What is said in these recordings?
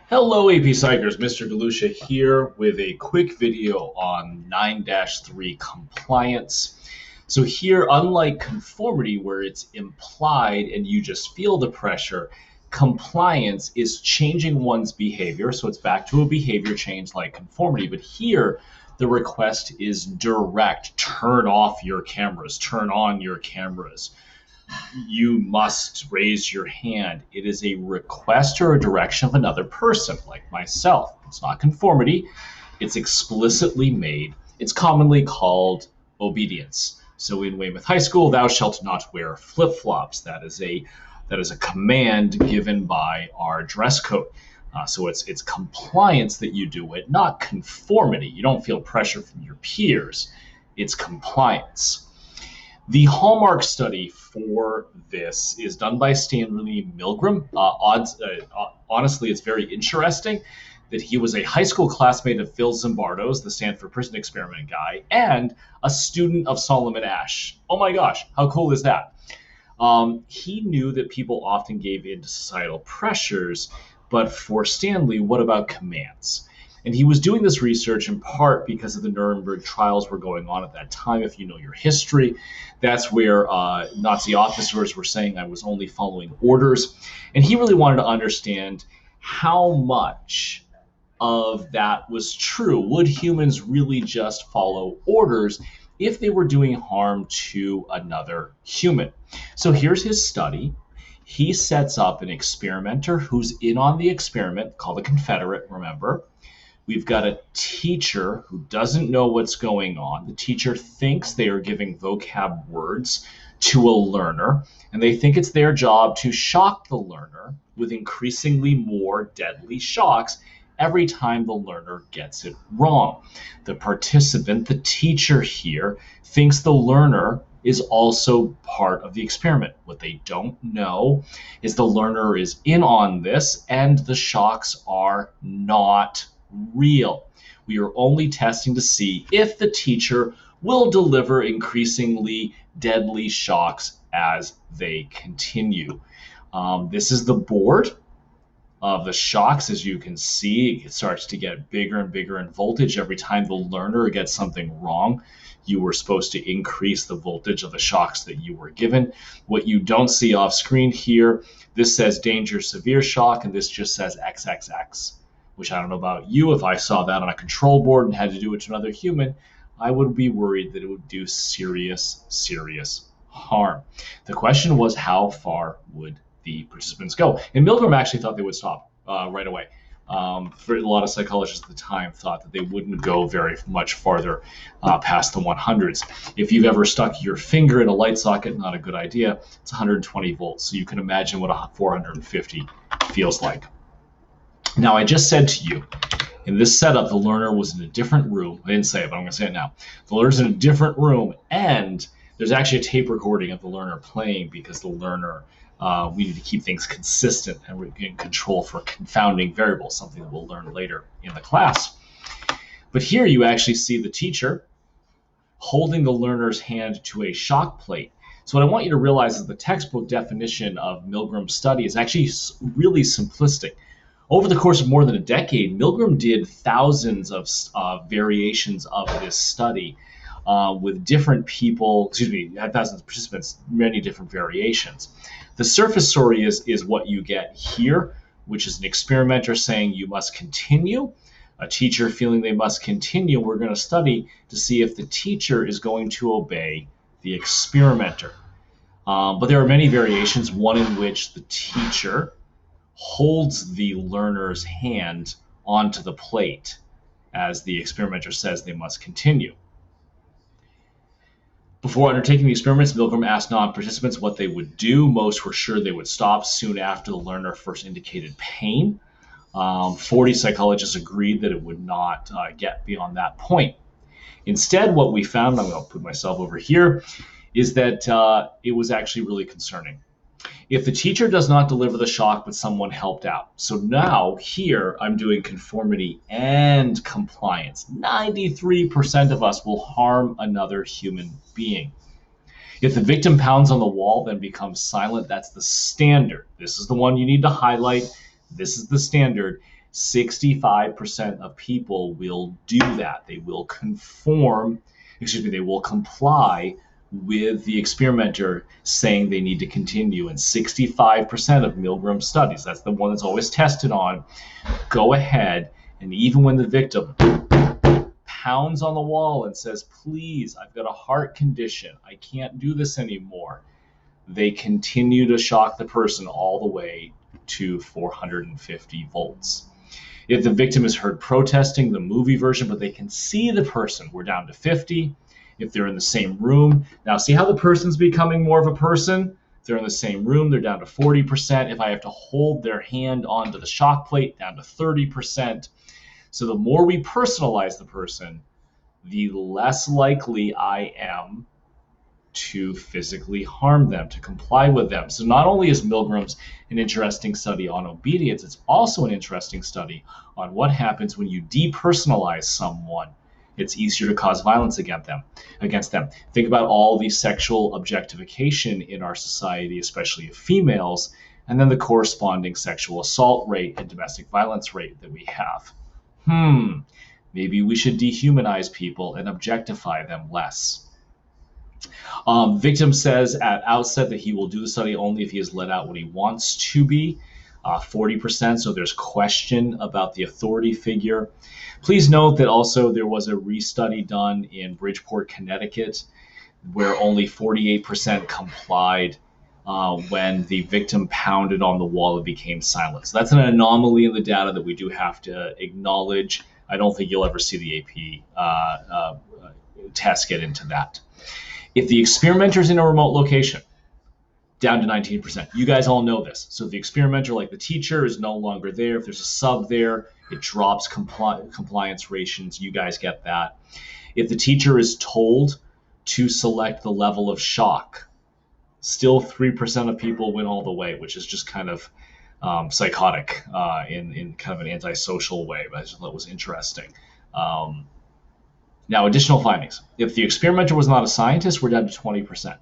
Hello, AP Psychers. Mr. Galusha here with a quick video on 9-3 compliance. So here, unlike conformity where it's implied and you just feel the pressure, compliance is changing one's behavior. So it's back to a behavior change like conformity. But here, the request is direct. Turn off your cameras. Turn on your cameras. You must raise your hand. It is a request or a direction of another person, like myself. It's not conformity. It's explicitly made. It's commonly called obedience. So in Weymouth High School, thou shalt not wear flip-flops. That is a command given by our dress code. So it's compliance that you do it, not conformity. You don't feel pressure from your peers. It's compliance. The hallmark study for this is done by Stanley Milgram. Honestly, it's very interesting that he was a high school classmate of Phil Zimbardo's, the Stanford Prison Experiment guy, and a student of Solomon Asch. Oh my gosh, how cool is that? He knew that people often gave in to societal pressures, but for Stanley, what about commands? And he was doing this research in part because of the Nuremberg trials were going on at that time. If you know your history, that's where Nazi officers were saying I was only following orders. And he really wanted to understand how much of that was true. Would humans really just follow orders if they were doing harm to another human? So here's his study. He sets up an experimenter who's in on the experiment, called a Confederate, remember. We've got a teacher who doesn't know what's going on. The teacher thinks they are giving vocab words to a learner, and they think it's their job to shock the learner with increasingly more deadly shocks every time the learner gets it wrong. The participant, the teacher here, thinks the learner is also part of the experiment. What they don't know is the learner is in on this, and the shocks are not real. We are only testing to see if the teacher will deliver increasingly deadly shocks as they continue. This is the board of the shocks. As you can see, it starts to get bigger and bigger in voltage every time the learner gets something wrong. You were supposed to increase the voltage of the shocks that you were given. What you don't see off screen here, this says danger, severe shock, and this just says XXX. Which I don't know about you. If I saw that on a control board and had to do it to another human, I would be worried that it would do serious, serious harm. The question was, how far would the participants go? And Milgram actually thought they would stop right away. For a lot of psychologists at the time thought that they wouldn't go very much farther past the 100s. If you've ever stuck your finger in a light socket, not a good idea. It's 120 volts, so you can imagine what a 450 feels like. Now, I just said to you, in this setup, the learner was in a different room. I didn't say it, but I'm going to say it now. The learner's in a different room, and there's actually a tape recording of the learner playing because the learner, we need to keep things consistent and we're in control for confounding variables, something that we'll learn later in the class. But here you actually see the teacher holding the learner's hand to a shock plate. So what I want you to realize is the textbook definition of Milgram study is actually really simplistic. Over the course of more than a decade, Milgram did thousands of variations of this study with different people, had thousands of participants, many different variations. The surface story is what you get here, which is an experimenter saying you must continue, a teacher feeling they must continue. We're going to study to see if the teacher is going to obey the experimenter. But there are many variations, one in which the teacher holds the learner's hand onto the plate as the experimenter says they must continue. Before undertaking the experiments, Milgram asked non-participants what they would do. Most were sure they would stop soon after the learner first indicated pain. 40 psychologists agreed that it would not get beyond that point. Instead, what we found, I'm going to put myself over here, is that it was actually really concerning. If the teacher does not deliver the shock, but someone helped out. So now here I'm doing conformity and compliance. 93% of us will harm another human being. If the victim pounds on the wall, then becomes silent, that's the standard. This is the one you need to highlight. This is the standard. 65% of people will do that. They will they will comply with the experimenter saying they need to continue. And 65% of Milgram studies, that's the one that's always tested on, go ahead, and even when the victim pounds on the wall and says, please, I've got a heart condition, I can't do this anymore, they continue to shock the person all the way to 450 volts. If the victim is heard protesting, the movie version, but they can see the person, we're down to 50. If they're in the same room, now see how the person's becoming more of a person? If they're in the same room, they're down to 40%. If I have to hold their hand onto the shock plate, down to 30%. So the more we personalize the person, the less likely I am to physically harm them, to comply with them. So not only is Milgram's an interesting study on obedience, it's also an interesting study on what happens when you depersonalize someone. It's easier to cause violence against them. Think about all the sexual objectification in our society, especially of females, and then the corresponding sexual assault rate and domestic violence rate that we have. Maybe we should dehumanize people and objectify them less. Victim says at outset that he will do the study only if he is let out when he wants to be, 40%, so there's question about the authority figure. Please note that also there was a restudy done in Bridgeport, Connecticut, where only 48% complied when the victim pounded on the wall and became silent. So that's an anomaly in the data that we do have to acknowledge. I don't think you'll ever see the AP test get into that. If the experimenter is in a remote location, down to 19%. You guys all know this. So if the experimenter, like the teacher, is no longer there, if there's a sub there, it drops compliance ratios. You guys get that. If the teacher is told to select the level of shock, still 3% of people win all the way, which is just kind of psychotic in kind of an antisocial way, but I just thought it was interesting. Now, additional findings. If the experimenter was not a scientist, we're down to 20%.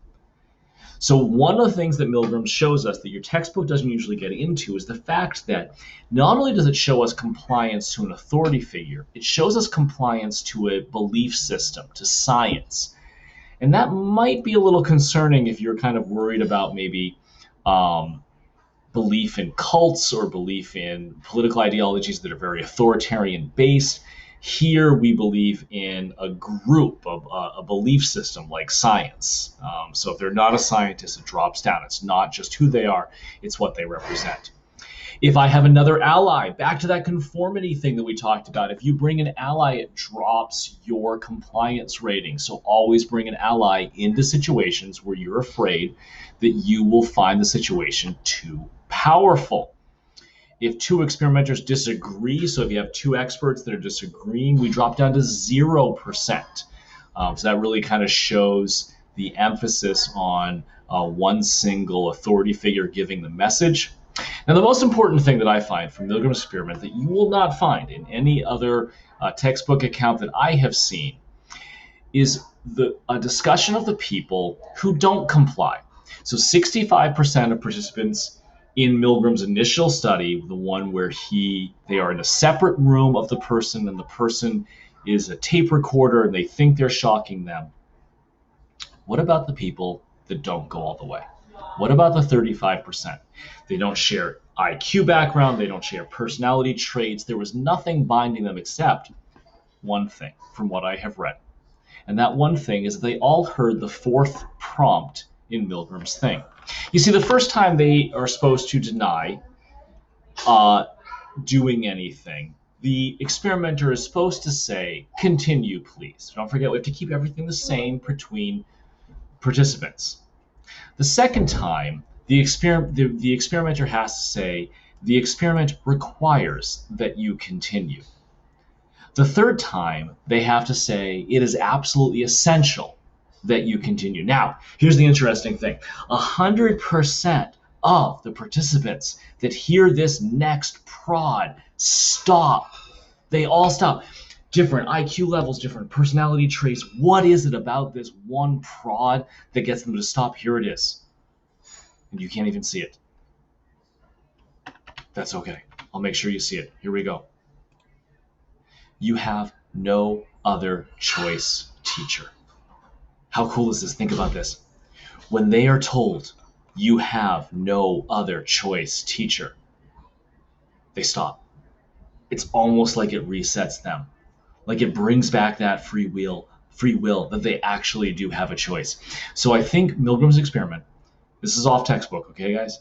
So one of the things that Milgram shows us that your textbook doesn't usually get into is the fact that not only does it show us compliance to an authority figure, it shows us compliance to a belief system, to science. And that might be a little concerning if you're kind of worried about maybe belief in cults or belief in political ideologies that are very authoritarian based. Here we believe in a group, a belief system like science. So if they're not a scientist, it drops down. It's not just who they are, it's what they represent. If I have another ally, back to that conformity thing that we talked about, if you bring an ally, it drops your compliance rating. So always bring an ally into situations where you're afraid that you will find the situation too powerful. If two experimenters disagree, so if you have two experts that are disagreeing, we drop down to 0%. So that really kind of shows the emphasis on one single authority figure giving the message. Now, the most important thing that I find from Milgram's experiment that you will not find in any other textbook account that I have seen is a discussion of the people who don't comply. So 65% of participants in Milgram's initial study, the one where they are in a separate room of the person and the person is a tape recorder and they think they're shocking them. What about the people that don't go all the way? What about the 35%? They don't share IQ background, they don't share personality traits. There was nothing binding them except one thing from what I have read. And that one thing is that they all heard the fourth prompt in Milgram's thing. You see, the first time they are supposed to deny doing anything, the experimenter is supposed to say, continue, please. Don't forget, we have to keep everything the same between participants. The second time, the experimenter has to say, the experiment requires that you continue. The third time, they have to say, it is absolutely essential that you continue. Now, here's the interesting thing. 100% of the participants that hear this next prod stop. They all stop. Different IQ levels, different personality traits. What is it about this one prod that gets them to stop? Here it is. And you can't even see it. That's okay. I'll make sure you see it. Here we go. You have no other choice, teacher. How cool is this? Think about this. When they are told, you have no other choice, teacher, they stop. It's almost like it resets them. Like it brings back that free will that they actually do have a choice. So I think Milgram's experiment, this is off textbook, okay, guys?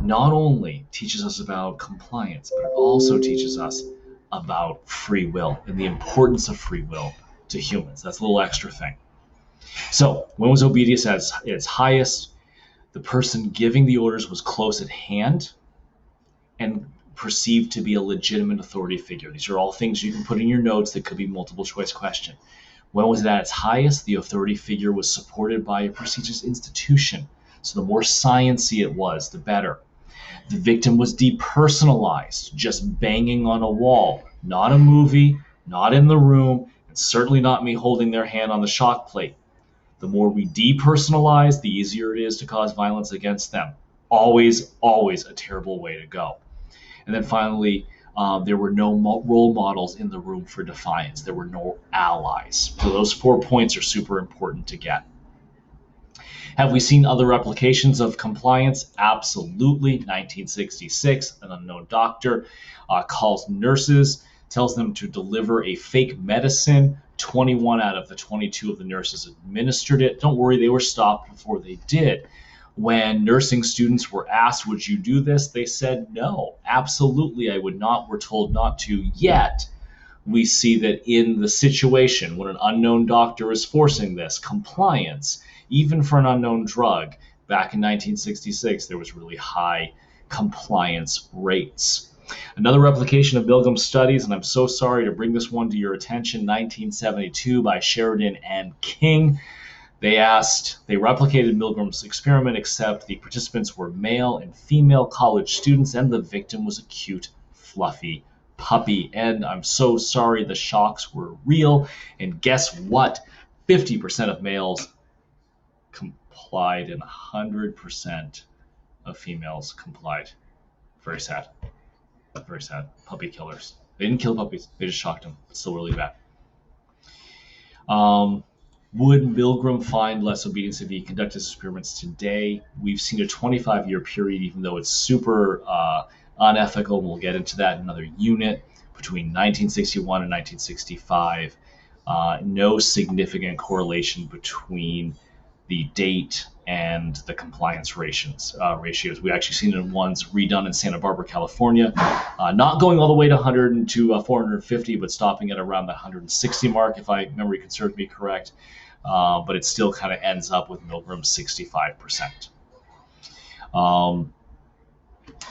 Not only teaches us about compliance, but it also teaches us about free will and the importance of free will to humans. That's a little extra thing. So when was obedience at its highest? The person giving the orders was close at hand and perceived to be a legitimate authority figure. These are all things you can put in your notes that could be multiple choice question. When was it at its highest? The authority figure was supported by a prestigious institution. So the more sciencey it was, the better. The victim was depersonalized, just banging on a wall, not a movie, not in the room, and certainly not me holding their hand on the shock plate. The more we depersonalize, the easier it is to cause violence against them. Always, always a terrible way to go. And then finally, there were no role models in the room for defiance. There were no allies. So those 4 points are super important to get. Have we seen other replications of compliance? Absolutely. 1966, an unknown doctor calls nurses, tells them to deliver a fake medicine. 21 out of the 22 of the nurses administered it. Don't worry, they were stopped before they did. When nursing students were asked, would you do this? They said, no, absolutely I would not. We're told not to. Yet we see that in the situation when an unknown doctor is forcing this, compliance, even for an unknown drug, back in 1966, there was really high compliance rates. Another replication of Milgram Studies, and I'm so sorry to bring this one to your attention, 1972 by Sheridan and King. They replicated Milgram's experiment, except the participants were male and female college students, and the victim was a cute, fluffy puppy. And I'm so sorry, the shocks were real. And guess what? 50% of males complied and 100% of females complied. Very sad. Very sad. Puppy killers. They didn't kill puppies. They just shocked them. It's still really bad. Would Milgram find less obedience if he conducted his experiments today? We've seen a 25-year period, even though it's super unethical. We'll get into that in another unit. Between 1961 and 1965, no significant correlation between the date and the compliance ratios. We actually seen it in ones redone in Santa Barbara, California, not going all the way to 100 to 450, but stopping at around the 160 mark, if my memory can serve me correct. But it still kind of ends up with Milgram's 65%.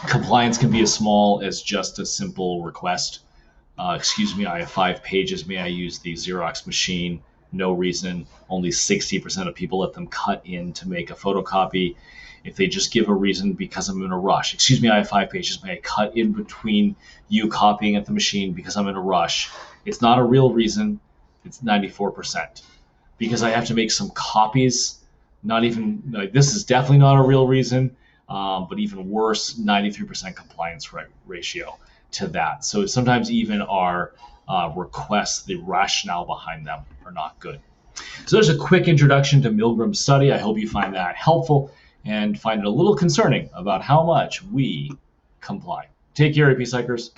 Compliance can be as small as just a simple request. Excuse me, I have 5 pages. May I use the Xerox machine? No reason. Only 60% of people let them cut in to make a photocopy. If they just give a reason, because I'm in a rush. Excuse me, I have 5 pages. May I cut in between you copying at the machine because I'm in a rush? It's not a real reason. It's 94%. Because I have to make some copies. Not even, this is definitely not a real reason. But even worse, 93% compliance ratio to that. So sometimes even our requests, the rationale behind them are not good. So there's a quick introduction to Milgram study. I hope you find that helpful and find it a little concerning about how much we comply. Take care, AP Psychers.